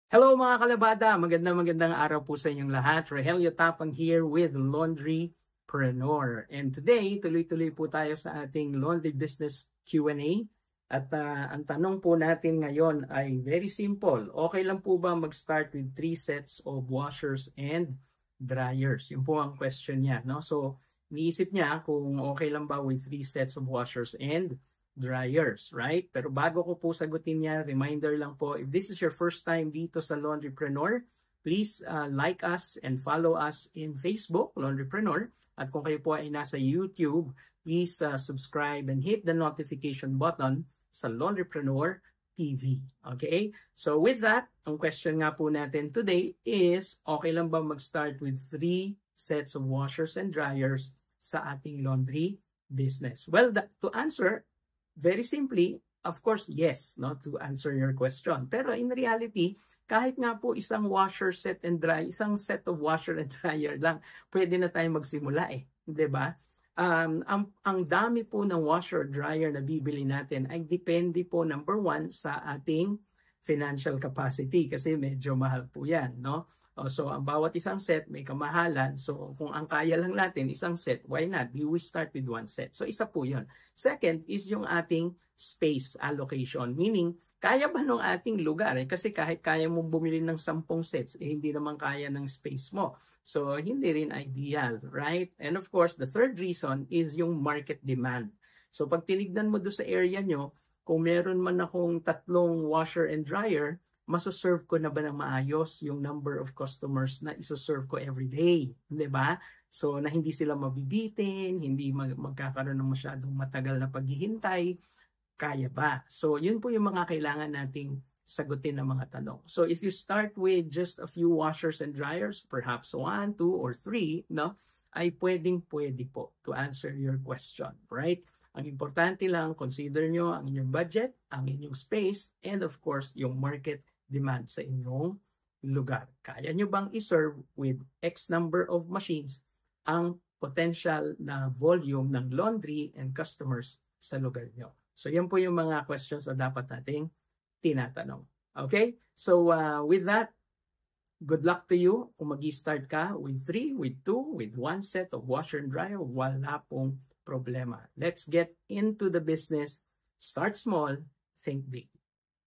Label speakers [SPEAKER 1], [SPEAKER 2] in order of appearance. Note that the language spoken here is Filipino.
[SPEAKER 1] Hello mga kalabada! Magandang araw po sa inyong lahat. Rogelio Tapang here with Laundrypreneur. And today, tuloy-tuloy po tayo sa ating laundry business Q&A. At ang tanong po natin ngayon ay very simple. Okay lang po ba mag-start with 3 sets of washers and dryers? Yun po ang question niya. No? So, niisip niya kung okay lang ba with 3 sets of washers and dryers, right? Pero bago ko po sagutin niya, reminder lang po, if this is your first time dito sa Laundrypreneur, please like us and follow us in Facebook, Laundrypreneur. At kung kayo po ay nasa YouTube, please subscribe and hit the notification button sa Laundrypreneur TV. Okay? So with that, ang question nga po natin today is, okay lang ba mag-start with 3 sets of washers and dryers sa ating laundry business? Well, to answer, very simply, of course, yes, no, to answer your question. Pero in reality, kahit nga po isang washer set and dry, isang set of washer and dryer lang, pwede na tayo magsimula eh. 'Di ba? Ang dami po ng washer dryer na bibili natin ay depende po, number one, sa ating financial capacity kasi medyo mahal po yan, no? So, ang bawat isang set may kamahalan. So, kung ang kaya lang natin isang set, why not? We start with 1 set. So, isa po yun. Second is yung ating space allocation. Meaning, kaya ba nung ating lugar? Kasi kahit kaya mo bumili ng 10 sets, hindi naman kaya ng space mo. So, hindi rin ideal, right? And of course, the third reason is yung market demand. So, pag tinignan mo doon sa area nyo, kung meron man akong 3 washer and dryer, masoserve ko na ba ng maayos yung number of customers na isoserve ko every day, 'di ba? So na hindi sila mabibitin, hindi magkakaroon ng masyadong matagal na paghihintay, kaya ba? So yun po yung mga kailangan nating sagutin ng mga tanong. So if you start with just a few washers and dryers, perhaps 1, 2, or 3, no, ay pwede po to answer your question, right? Ang importante lang, consider nyo ang inyong budget, ang inyong space, and of course, yung market demand sa inyong lugar. Kaya nyo bang iserve with X number of machines ang potential na volume ng laundry and customers sa lugar nyo? So yan po yung mga questions na dapat nating tinatanong. Okay? So with that, good luck to you. Kung mag-start ka with 3, with 2, with 1 set of washer and dryer, wala pong problema. Let's get into the business. Start small, think big.